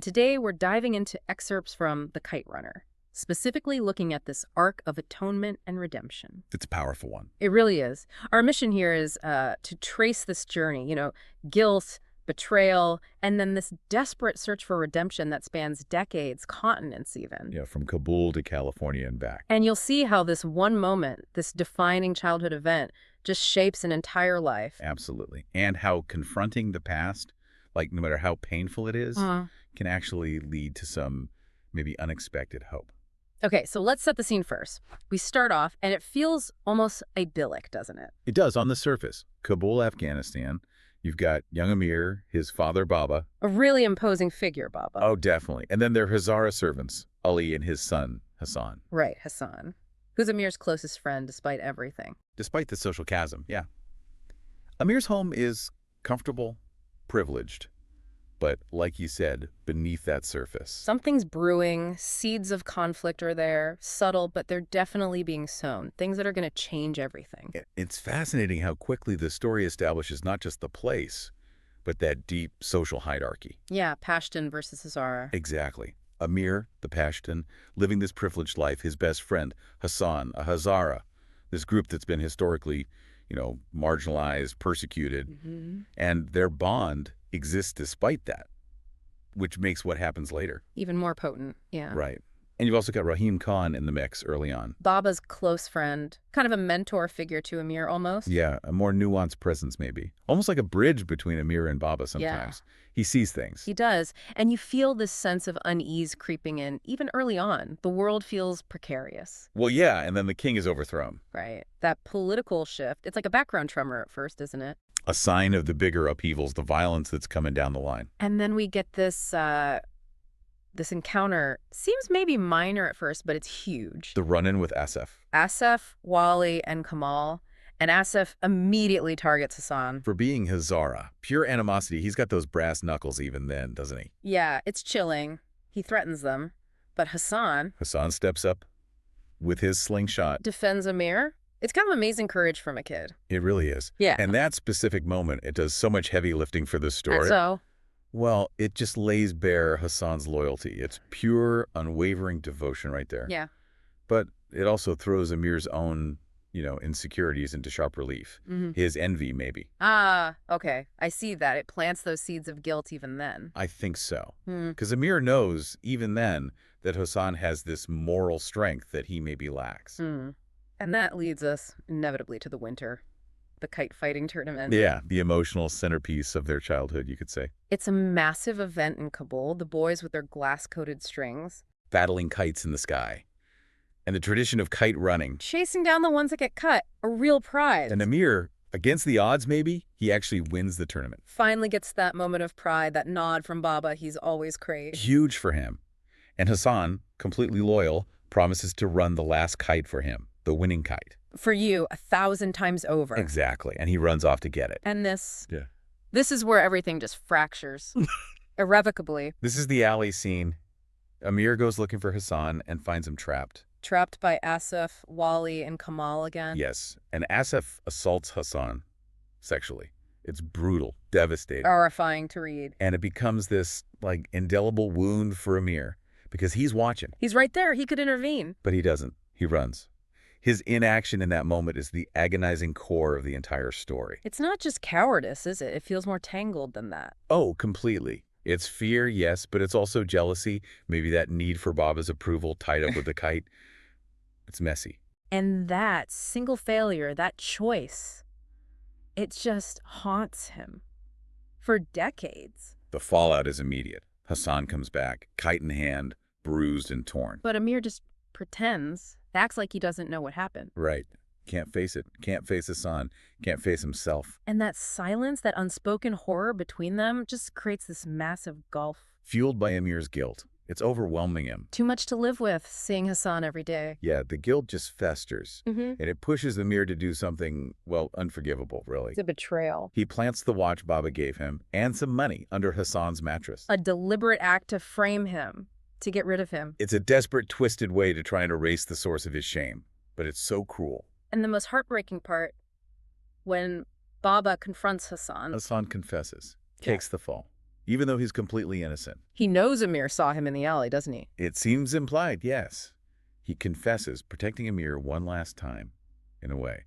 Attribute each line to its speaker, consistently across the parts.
Speaker 1: Today, we're diving into excerpts from The Kite Runner, specifically looking at this arc of atonement and redemption.
Speaker 2: It's a powerful one.
Speaker 1: It really is. Our mission here is to trace this journey, guilt, betrayal, and then this desperate search for redemption that spans decades, continents even.
Speaker 2: Yeah, from Kabul to California and back.
Speaker 1: And you'll see how this one moment, this defining childhood event, just shapes an entire life.
Speaker 2: Absolutely. And how confronting the past, like no matter how painful it is, can actually lead to some maybe unexpected hope.
Speaker 1: Okay, so let's set the scene first. We start off, and it feels almost idyllic, doesn't it?
Speaker 2: It does on the surface. Kabul, Afghanistan. You've got young Amir, his father Baba.
Speaker 1: A really imposing figure, Baba.
Speaker 2: Oh, definitely. And then their Hazara servants, Ali and his son, Hassan.
Speaker 1: Right, Hassan, who's Amir's closest friend despite everything.
Speaker 2: Despite the social chasm, yeah. Amir's home is comfortable, privileged. But like you said, beneath that surface.
Speaker 1: Something's brewing, seeds of conflict are there, subtle, but they're definitely being sown, things that are going to change everything.
Speaker 2: It's fascinating how quickly the story establishes not just the place, but that deep social hierarchy.
Speaker 1: Yeah, Pashtun versus Hazara.
Speaker 2: Exactly. Amir, the Pashtun, living this privileged life, his best friend, Hassan, a Hazara, this group that's been historically, marginalized, persecuted, and their bond exists despite that, which makes what happens later.
Speaker 1: Even more potent, yeah.
Speaker 2: Right. And you've also got Rahim Khan in the mix early on.
Speaker 1: Baba's close friend, kind of a mentor figure to Amir almost.
Speaker 2: Yeah, a more nuanced presence maybe. Almost like a bridge between Amir and Baba sometimes. Yeah. He sees things.
Speaker 1: He does. And you feel this sense of unease creeping in, even early on. The world feels precarious.
Speaker 2: Well, yeah, and then the king is overthrown.
Speaker 1: Right. That political shift, it's like a background tremor at first, isn't it?
Speaker 2: A sign of the bigger upheavals, the violence that's coming down the line.
Speaker 1: And then we get this encounter. Seems maybe minor at first, but it's huge.
Speaker 2: The run-in with Assef.
Speaker 1: Assef, Wali, and Kamal. And Assef immediately targets Hassan.
Speaker 2: For being Hazara. Pure animosity. He's got those brass knuckles even then, doesn't he?
Speaker 1: Yeah, it's chilling. He threatens them. But Hassan
Speaker 2: steps up with his slingshot.
Speaker 1: Defends Amir. It's kind of amazing courage from a kid.
Speaker 2: It really is.
Speaker 1: Yeah.
Speaker 2: And that specific moment, it does so much heavy lifting for the story.
Speaker 1: And so?
Speaker 2: Well, it just lays bare Hassan's loyalty. It's pure, unwavering devotion right there.
Speaker 1: Yeah.
Speaker 2: But it also throws Amir's own, insecurities into sharp relief. His envy, maybe.
Speaker 1: Ah, okay. I see that. It plants those seeds of guilt even then.
Speaker 2: I think so. Because Amir knows, even then, that Hassan has this moral strength that he maybe lacks.
Speaker 1: And that leads us inevitably to the winter, the kite fighting tournament.
Speaker 2: Yeah, the emotional centerpiece of their childhood, you could say.
Speaker 1: It's a massive event in Kabul, the boys with their glass-coated strings.
Speaker 2: Battling kites in the sky. And the tradition of kite running.
Speaker 1: Chasing down the ones that get cut, a real prize.
Speaker 2: And Amir, against the odds maybe, he actually wins the tournament.
Speaker 1: Finally gets that moment of pride, that nod from Baba he's always craved.
Speaker 2: Huge for him. And Hassan, completely loyal, promises to run the last kite for him. The winning kite.
Speaker 1: For you, 1,000 times over.
Speaker 2: Exactly. And he runs off to get it.
Speaker 1: And this is where everything just fractures. Irrevocably.
Speaker 2: This is the alley scene. Amir goes looking for Hassan and finds him trapped.
Speaker 1: Trapped by Assef, Wali, and Kamal again.
Speaker 2: Yes. And Assef assaults Hassan sexually. It's brutal, devastating.
Speaker 1: Horrifying to read.
Speaker 2: And it becomes this, indelible wound for Amir. Because he's watching.
Speaker 1: He's right there. He could intervene.
Speaker 2: But he doesn't. He runs. His inaction in that moment is the agonizing core of the entire story.
Speaker 1: It's not just cowardice, is it? It feels more tangled than that.
Speaker 2: Oh, completely. It's fear, yes, but it's also jealousy, maybe that need for Baba's approval tied up with the kite. It's messy.
Speaker 1: And that single failure, that choice, it just haunts him for decades.
Speaker 2: The fallout is immediate. Hassan comes back, kite in hand, bruised and torn.
Speaker 1: But Amir just pretends, acts like he doesn't know what happened.
Speaker 2: Right. Can't face it. Can't face Hassan. Can't face himself.
Speaker 1: And that silence, that unspoken horror between them just creates this massive gulf.
Speaker 2: Fueled by Amir's guilt. It's overwhelming him.
Speaker 1: Too much to live with, seeing Hassan every day.
Speaker 2: Yeah, the guilt just festers. And it pushes Amir to do something, unforgivable, really.
Speaker 1: It's a betrayal.
Speaker 2: He plants the watch Baba gave him and some money under Hassan's mattress.
Speaker 1: A deliberate act to frame him, to get rid of him.
Speaker 2: It's a desperate, twisted way to try and erase the source of his shame. But it's so cruel.
Speaker 1: And the most heartbreaking part, when Baba confronts Hassan.
Speaker 2: Hassan confesses, takes the fall. even though he's completely innocent.
Speaker 1: He knows Amir saw him in the alley, doesn't he?
Speaker 2: It seems implied, yes. He confesses, protecting Amir one last time, in a way.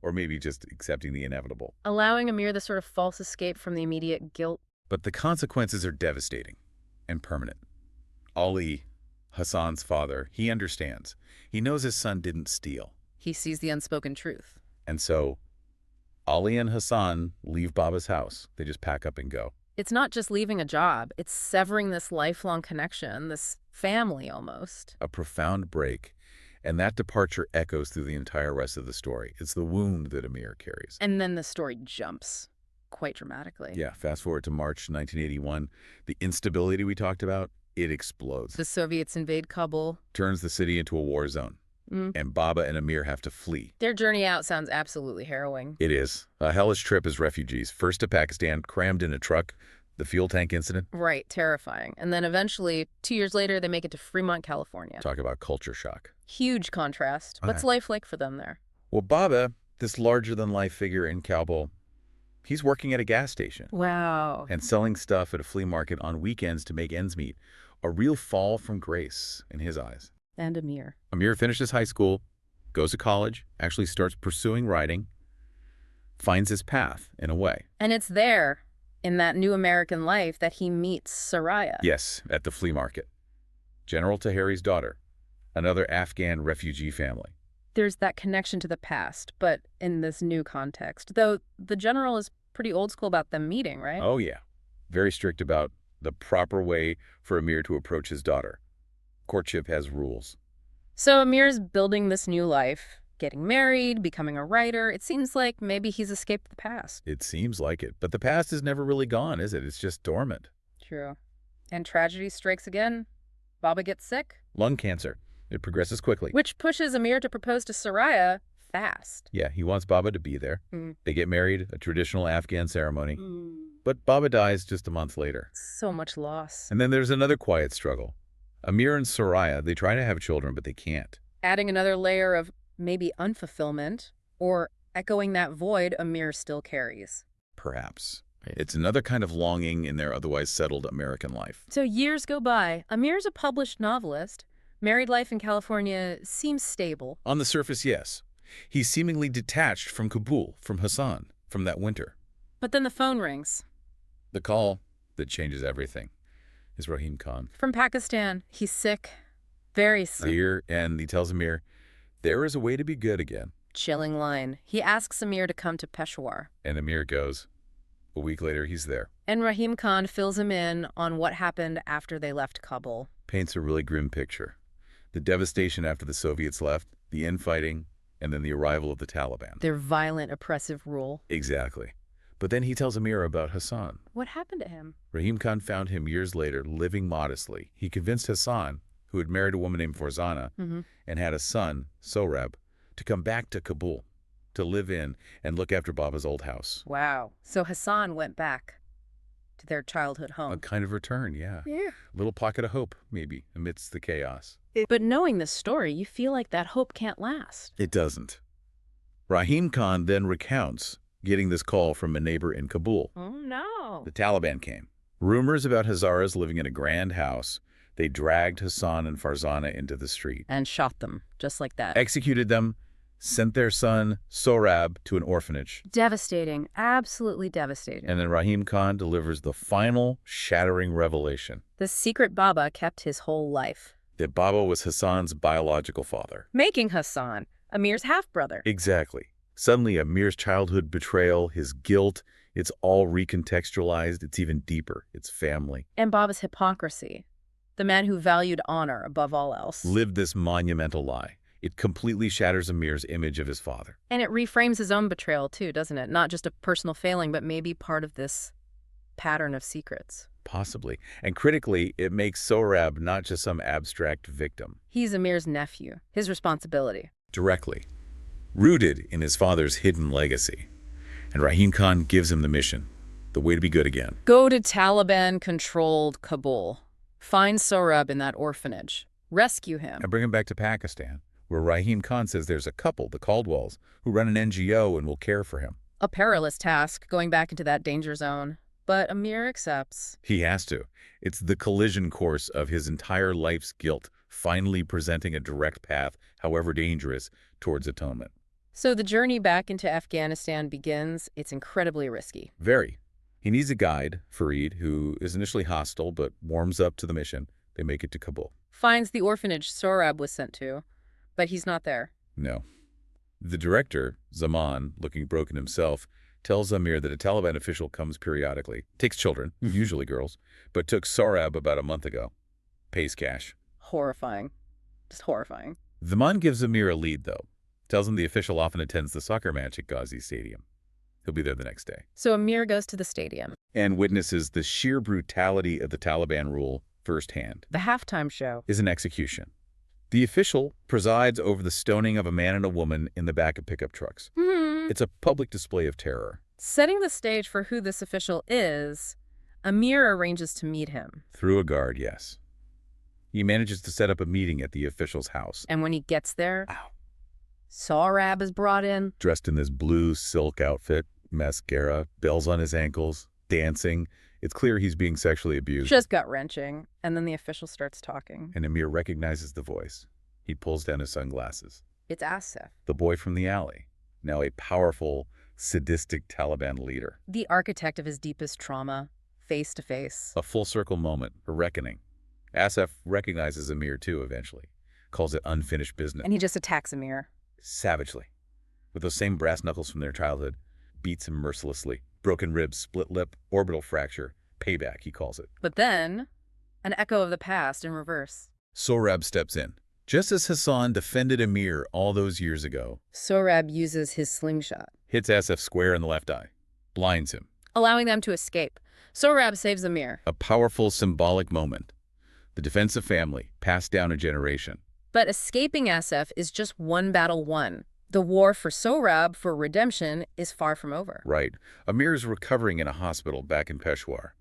Speaker 2: Or maybe just accepting the inevitable.
Speaker 1: Allowing Amir the sort of false escape from the immediate guilt.
Speaker 2: But the consequences are devastating and permanent. Ali, Hassan's father, he understands. He knows his son didn't steal.
Speaker 1: He sees the unspoken truth.
Speaker 2: And so, Ali and Hassan leave Baba's house. They just pack up and go.
Speaker 1: It's not just leaving a job. It's severing this lifelong connection, this family almost.
Speaker 2: A profound break. And that departure echoes through the entire rest of the story. It's the wound that Amir carries.
Speaker 1: And then the story jumps quite dramatically.
Speaker 2: Yeah, fast forward to March 1981. The instability we talked about, it explodes.
Speaker 1: The Soviets invade Kabul.
Speaker 2: Turns the city into a war zone. And Baba and Amir have to flee.
Speaker 1: Their journey out sounds absolutely harrowing.
Speaker 2: It is. A hellish trip as refugees. First to Pakistan, crammed in a truck. The fuel tank incident.
Speaker 1: Right, terrifying. And then eventually, 2 years later, they make it to Fremont, California.
Speaker 2: Talk about culture shock.
Speaker 1: Huge contrast. What's life like for them there?
Speaker 2: Well, Baba, this larger-than-life figure in Kabul, he's working at a gas station.
Speaker 1: Wow.
Speaker 2: And selling stuff at a flea market on weekends to make ends meet. A real fall from grace in his eyes.
Speaker 1: And Amir.
Speaker 2: Amir finishes high school, goes to college, actually starts pursuing writing, finds his path in a way.
Speaker 1: And it's there, in that new American life, that he meets Soraya.
Speaker 2: Yes, at the flea market. General Tahiri's daughter, another Afghan refugee family.
Speaker 1: There's that connection to the past, but in this new context. Though the general is pretty old school about them meeting, right?
Speaker 2: Oh, yeah. Very strict about the proper way for Amir to approach his daughter. Courtship has rules.
Speaker 1: So Amir's building this new life, getting married, becoming a writer. It seems like maybe he's escaped the past.
Speaker 2: It seems like it. But the past is never really gone, is it? It's just dormant.
Speaker 1: True. And tragedy strikes again. Baba gets sick.
Speaker 2: Lung cancer. It progresses quickly.
Speaker 1: Which pushes Amir to propose to Soraya fast.
Speaker 2: Yeah, he wants Baba to be there. They get married, a traditional Afghan ceremony. But Baba dies just a month later.
Speaker 1: So much loss.
Speaker 2: And then there's another quiet struggle. Amir and Soraya, they try to have children, but they can't.
Speaker 1: Adding another layer of maybe unfulfillment, or echoing that void Amir still carries.
Speaker 2: Perhaps. It's another kind of longing in their otherwise settled American life.
Speaker 1: So years go by. Amir's a published novelist. Married life in California seems stable.
Speaker 2: On the surface, yes. He's seemingly detached from Kabul, from Hassan, from that winter.
Speaker 1: But then the phone rings.
Speaker 2: The call that changes everything is Rahim Khan.
Speaker 1: From Pakistan. He's sick. Very sick.
Speaker 2: Here, and he tells Amir, there is a way to be good again.
Speaker 1: Chilling line. He asks Amir to come to Peshawar.
Speaker 2: And Amir goes. A week later, he's there.
Speaker 1: And Rahim Khan fills him in on what happened after they left Kabul.
Speaker 2: Paints a really grim picture. The devastation after the Soviets left, the infighting, and then the arrival of the Taliban.
Speaker 1: Their violent, oppressive rule.
Speaker 2: Exactly. But then he tells Amir about Hassan.
Speaker 1: What happened to him?
Speaker 2: Rahim Khan found him years later, living modestly. He convinced Hassan, who had married a woman named Farzana and had a son, Sohrab, to come back to Kabul, to live in and look after Baba's old house.
Speaker 1: Wow. So Hassan went back to their childhood home.
Speaker 2: A kind of return, yeah.
Speaker 1: Yeah.
Speaker 2: A little pocket of hope, maybe, amidst the chaos.
Speaker 1: But knowing this story, you feel like that hope can't last.
Speaker 2: It doesn't. Rahim Khan then recounts getting this call from a neighbor in Kabul.
Speaker 1: Oh, no.
Speaker 2: The Taliban came. Rumors about Hazaras living in a grand house. They dragged Hassan and Farzana into the street.
Speaker 1: And shot them, just like that.
Speaker 2: Executed them, sent their son, Sohrab, to an orphanage.
Speaker 1: Devastating. Absolutely devastating.
Speaker 2: And then Rahim Khan delivers the final, shattering revelation.
Speaker 1: The secret Baba kept his whole life.
Speaker 2: That Baba was Hassan's biological father.
Speaker 1: Making Hassan Amir's half-brother.
Speaker 2: Exactly. Suddenly, Amir's childhood betrayal, his guilt, it's all recontextualized. It's even deeper. It's family.
Speaker 1: And Baba's hypocrisy. The man who valued honor above all else.
Speaker 2: Lived this monumental lie. It completely shatters Amir's image of his father.
Speaker 1: And it reframes his own betrayal too, doesn't it? Not just a personal failing, but maybe part of this pattern of secrets.
Speaker 2: Possibly. And critically, it makes Sohrab not just some abstract victim.
Speaker 1: He's Amir's nephew. His responsibility.
Speaker 2: Directly. Rooted in his father's hidden legacy. And Rahim Khan gives him the mission, the way to be good again.
Speaker 1: Go to Taliban-controlled Kabul. Find Sohrab in that orphanage. Rescue him.
Speaker 2: And bring him back to Pakistan, where Rahim Khan says there's a couple, the Caldwells, who run an NGO and will care for him.
Speaker 1: A perilous task, going back into that danger zone. But Amir accepts.
Speaker 2: He has to. It's the collision course of his entire life's guilt, finally presenting a direct path, however dangerous, towards atonement.
Speaker 1: So the journey back into Afghanistan begins. It's incredibly risky.
Speaker 2: Very. He needs a guide, Fareed, who is initially hostile but warms up to the mission. They make it to Kabul.
Speaker 1: Finds the orphanage Sohrab was sent to, but he's not there.
Speaker 2: No. The director, Zaman, looking broken himself, tells Amir that a Taliban official comes periodically, takes children, usually girls, but took Sohrab about a month ago. Pays cash.
Speaker 1: Horrifying. Just horrifying.
Speaker 2: Zaman gives Amir a lead, though. Tells him the official often attends the soccer match at Ghazi Stadium. He'll be there the next day.
Speaker 1: So Amir goes to the stadium.
Speaker 2: And witnesses the sheer brutality of the Taliban rule firsthand.
Speaker 1: The halftime show
Speaker 2: is an execution. The official presides over the stoning of a man and a woman in the back of pickup trucks. It's a public display of terror.
Speaker 1: Setting the stage for who this official is, Amir arranges to meet him.
Speaker 2: Through a guard, yes. He manages to set up a meeting at the official's house.
Speaker 1: And when he gets there, Sohrab is brought in.
Speaker 2: Dressed in this blue silk outfit, mascara, bells on his ankles, dancing. It's clear he's being sexually abused.
Speaker 1: Just gut-wrenching. And then the official starts talking.
Speaker 2: And Amir recognizes the voice. He pulls down his sunglasses.
Speaker 1: It's assef.
Speaker 2: The boy from the alley. Now a powerful, sadistic Taliban leader.
Speaker 1: The architect of his deepest trauma, face to face.
Speaker 2: A full-circle moment, a reckoning. Assef recognizes Amir, too, eventually. Calls it unfinished business.
Speaker 1: And he just attacks Amir.
Speaker 2: Savagely. With those same brass knuckles from their childhood. Beats him mercilessly. Broken ribs, split lip, orbital fracture. Payback, he calls it.
Speaker 1: But then, an echo of the past in reverse.
Speaker 2: Sohrab steps in. Just as Hassan defended Amir all those years ago.
Speaker 1: Sohrab uses his slingshot.
Speaker 2: Hits Assef square in the left eye. Blinds him.
Speaker 1: Allowing them to escape. Sohrab saves Amir.
Speaker 2: A powerful symbolic moment. The defense of family, passed down a generation.
Speaker 1: But escaping assef is just one battle won. The war for Sohrab, for redemption, is far from over.
Speaker 2: Right. Amir is recovering in a hospital back in Peshawar.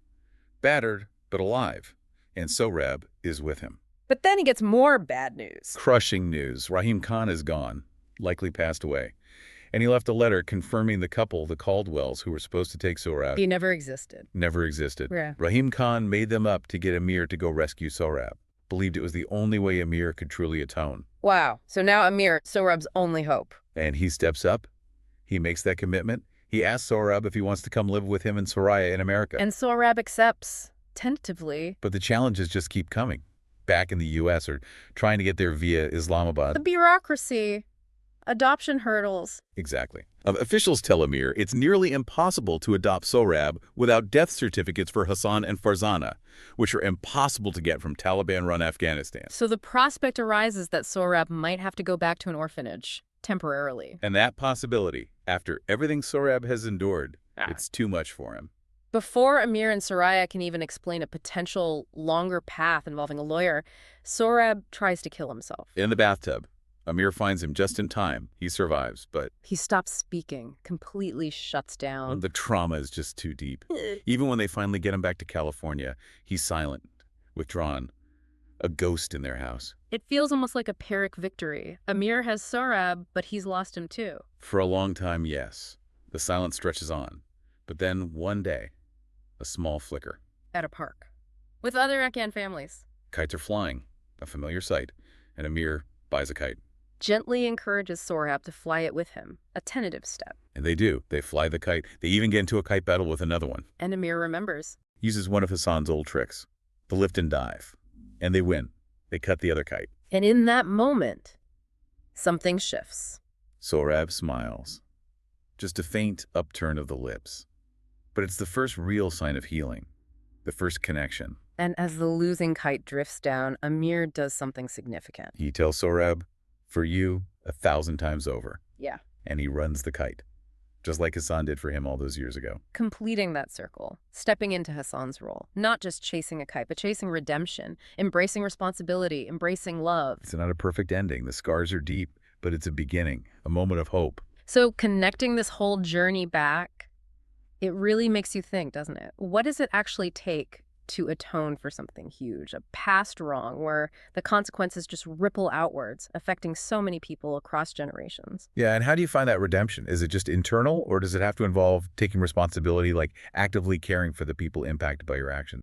Speaker 2: Battered, but alive. And Sohrab is with him.
Speaker 1: But then he gets more bad news.
Speaker 2: Crushing news. Rahim Khan is gone. Likely passed away. And he left a letter confirming the couple, the Caldwells, who were supposed to take Sohrab.
Speaker 1: He never existed.
Speaker 2: Never existed.
Speaker 1: Yeah.
Speaker 2: Rahim Khan made them up to get Amir to go rescue Sohrab. Believed it was the only way Amir could truly atone.
Speaker 1: Wow. So now Amir, Sohrab's only hope.
Speaker 2: And he steps up. He makes that commitment. He asks Sohrab if he wants to come live with him and Soraya in America.
Speaker 1: And Sohrab accepts, tentatively.
Speaker 2: But the challenges just keep coming. Back in the U.S. or trying to get there via Islamabad.
Speaker 1: The bureaucracy. Adoption hurdles.
Speaker 2: Exactly. Officials tell Amir it's nearly impossible to adopt Sohrab without death certificates for Hassan and Farzana, which are impossible to get from Taliban-run Afghanistan.
Speaker 1: So the prospect arises that Sohrab might have to go back to an orphanage, temporarily.
Speaker 2: And that possibility, after everything Sohrab has endured, it's too much for him.
Speaker 1: Before Amir and Soraya can even explain a potential longer path involving a lawyer, Sohrab tries to kill himself.
Speaker 2: In the bathtub, Amir finds him just in time. He survives, but
Speaker 1: he stops speaking, completely shuts down.
Speaker 2: The trauma is just too deep. Even when they finally get him back to California, he's silent, withdrawn, a ghost in their house.
Speaker 1: It feels almost like a Pyrrhic victory. Amir has Sohrab, but he's lost him too.
Speaker 2: For a long time, yes. The silence stretches on. But then, one day, a small flicker.
Speaker 1: At a park. With other Afghan families.
Speaker 2: Kites are flying, a familiar sight, and Amir buys a kite.
Speaker 1: Gently encourages Sohrab to fly it with him, a tentative step.
Speaker 2: And they do. They fly the kite. They even get into a kite battle with another one.
Speaker 1: And Amir remembers.
Speaker 2: Uses one of Hassan's old tricks, the lift and dive. And they win. They cut the other kite.
Speaker 1: And in that moment, something shifts.
Speaker 2: Sohrab smiles. Just a faint upturn of the lips. But it's the first real sign of healing. The first connection.
Speaker 1: And as the losing kite drifts down, Amir does something significant.
Speaker 2: He tells Sohrab, for you, 1,000 times over.
Speaker 1: Yeah.
Speaker 2: And he runs the kite, just like Hassan did for him all those years ago.
Speaker 1: Completing that circle, stepping into Hassan's role, not just chasing a kite, but chasing redemption, embracing responsibility, embracing love.
Speaker 2: It's not a perfect ending. The scars are deep, but it's a beginning, a moment of hope.
Speaker 1: So connecting this whole journey back, it really makes you think, doesn't it? What does it actually take to atone for something huge, a past wrong where the consequences just ripple outwards, affecting so many people across generations.
Speaker 2: Yeah, and how do you find that redemption? Is it just internal, or does it have to involve taking responsibility, like actively caring for the people impacted by your actions?